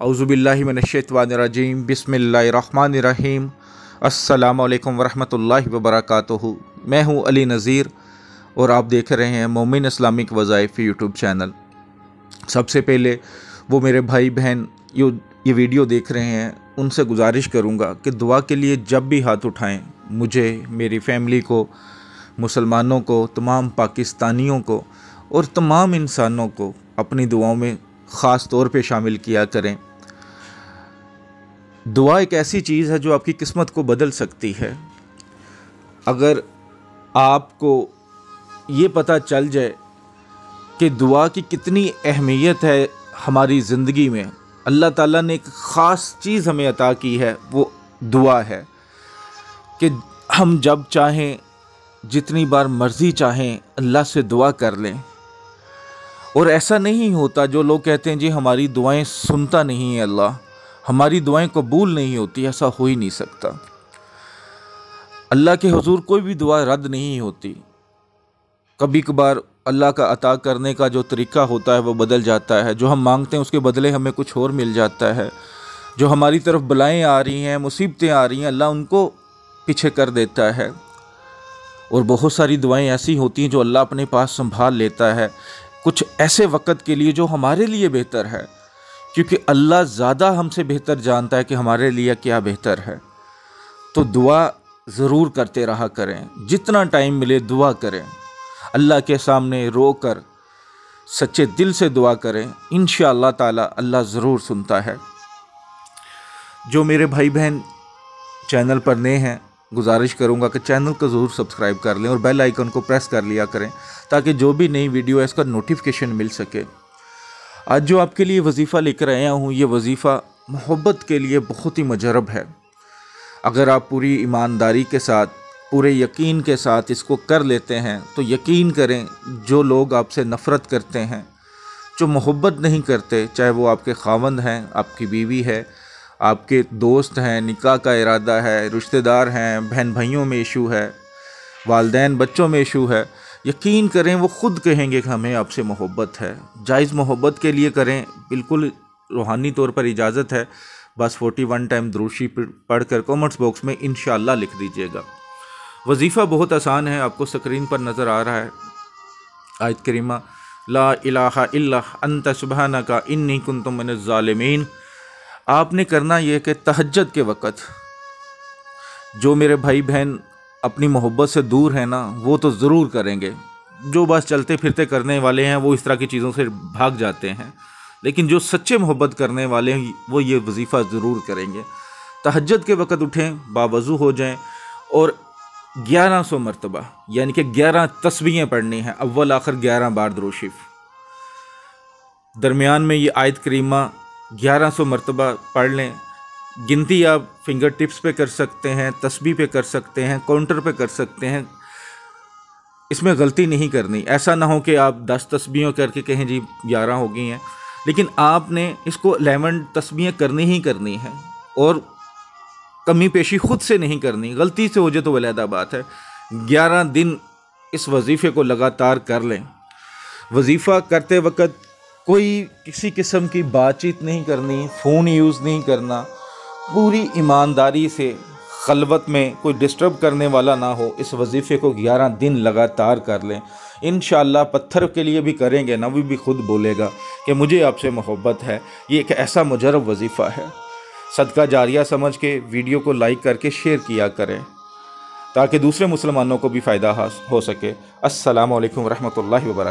औज़ुबिल्लाहि मिनश्शैतानिर्रजीम बिस्मिल्लाहिर्रहमानिर्रहीम अस्सलामु अलैकुम वरहमतुल्लाहि वबरकातुहू। मैं हूँ अली नज़ीर और आप देख रहे हैं मोमिन इस्लामिक वज़ाइफ यूट्यूब चैनल। सबसे पहले वो मेरे भाई बहन ये वीडियो देख रहे हैं, उनसे गुजारिश करूँगा कि दुआ के लिए जब भी हाथ उठाएँ, मुझे, मेरी फैमिली को, मुसलमानों को, तमाम पाकिस्तानियों को और तमाम इंसानों को अपनी दुआओं में ख़ास तौर पे शामिल किया करें। दुआ एक ऐसी चीज़ है जो आपकी किस्मत को बदल सकती है। अगर आपको ये पता चल जाए कि दुआ की कितनी अहमियत है हमारी ज़िंदगी में, अल्लाह ताला ने एक ख़ास चीज़ हमें अता की है, वो दुआ है कि हम जब चाहें, जितनी बार मर्ज़ी चाहें, अल्लाह से दुआ कर लें। और ऐसा नहीं होता जो लोग कहते हैं जी हमारी दुआएं सुनता नहीं है अल्लाह, हमारी दुआएं कबूल नहीं होती, ऐसा हो ही नहीं सकता। अल्लाह के हुजूर कोई भी दुआ रद्द नहीं होती। कभी कभार अल्लाह का अता करने का जो तरीक़ा होता है वो बदल जाता है, जो हम मांगते हैं उसके बदले हमें कुछ और मिल जाता है। जो हमारी तरफ बलाएँ आ रही हैं, मुसीबतें आ रही हैं, अल्लाह उनको पीछे कर देता है। और बहुत सारी दुआएं ऐसी होती हैं जो अल्लाह अपने पास संभाल लेता है कुछ ऐसे वक़्त के लिए जो हमारे लिए बेहतर है, क्योंकि अल्लाह ज़्यादा हमसे बेहतर जानता है कि हमारे लिए क्या बेहतर है। तो दुआ ज़रूर करते रहा करें, जितना टाइम मिले दुआ करें, अल्लाह के सामने रो कर सच्चे दिल से दुआ करें, इंशाअल्लाह ताला अल्लाह ज़रूर सुनता है। जो मेरे भाई बहन चैनल पर नए हैं, गुजारिश करूंगा कि चैनल को ज़रूर सब्सक्राइब कर लें और बेल आइकन को प्रेस कर लिया करें ताकि जो भी नई वीडियो है इसका नोटिफिकेशन मिल सके। आज जो आपके लिए वजीफ़ा लेकर आया हूँ, ये वजीफ़ा मोहब्बत के लिए बहुत ही मुजरब है। अगर आप पूरी ईमानदारी के साथ, पूरे यकीन के साथ इसको कर लेते हैं तो यकीन करें, जो लोग आपसे नफ़रत करते हैं, जो मोहब्बत नहीं करते, चाहे वो आपके ख़ावंद हैं, आपकी बीवी है, आपके दोस्त हैं, निकाह का इरादा है, रिश्तेदार हैं, बहन भाइयों में इशू है, वालदैन बच्चों में इशू है, यकीन करें वो ख़ुद कहेंगे कि हमें आपसे मोहब्बत है। जायज़ मोहब्बत के लिए करें, बिल्कुल रूहानी तौर पर इजाज़त है। बस 41 टाइम दुरूद शरीफ पढ़ कर कमेंट्स बॉक्स में इंशाअल्लाह लिख दीजिएगा। वजीफ़ा बहुत आसान है, आपको स्क्रीन पर नज़र आ रहा है। आयत करीमा, ला इलाहा इल्ला अंता सुबहानका इन्नी कुन्तु मिनज़ ज़ालिमीन। आपने करना यह कि तहज्जुद के वक़्त, जो मेरे भाई बहन अपनी मोहब्बत से दूर हैं ना, वो तो ज़रूर करेंगे। जो बस चलते फिरते करने वाले हैं वो इस तरह की चीज़ों से भाग जाते हैं, लेकिन जो सच्चे मोहब्बत करने वाले हैं वो ये वजीफ़ा ज़रूर करेंगे। तहज्जुद के वक़्त उठें, बावज़ू हो जाएं और 1100 मरतबा यानी कि 11 तस्बीहें पढ़नी हैं, अव्वल आखिर 11 बार दुरूद शरीफ। दरमियान में ये आयत करीमा 1100 मरतबा पढ़ लें। गिनती आप फिंगर टिप्स पे कर सकते हैं, तस्बीह पे कर सकते हैं, काउंटर पे कर सकते हैं, इसमें गलती नहीं करनी। ऐसा ना हो कि आप 10 तस्बीहें करके कहें जी 11 हो गई हैं, लेकिन आपने इसको 11 तस्बीहें करनी ही करनी है और कमी पेशी खुद से नहीं करनी। गलती से हो जाए तो अलहदा बात है। 11 दिन इस वजीफ़े को लगातार कर लें। वजीफ़ा करते वक्त कोई किसी किस्म की बातचीत नहीं करनी, फ़ोन यूज़ नहीं करना, पूरी ईमानदारी से खलवत में कोई डिस्टर्ब करने वाला ना हो। इस वजीफ़े को 11 दिन लगातार कर लें। इंशाअल्लाह पत्थर के लिए भी करेंगे ना, वो भी खुद बोलेगा कि मुझे आपसे मोहब्बत है। ये एक ऐसा मुजरब वजीफ़ा है। सदका जारिया समझ के वीडियो को लाइक करके शेयर किया करें ताकि दूसरे मुसलमानों को भी फ़ायदा हो सके। अस्सलामु अलैकुम रहमतुल्लाहि व बरकातुहू।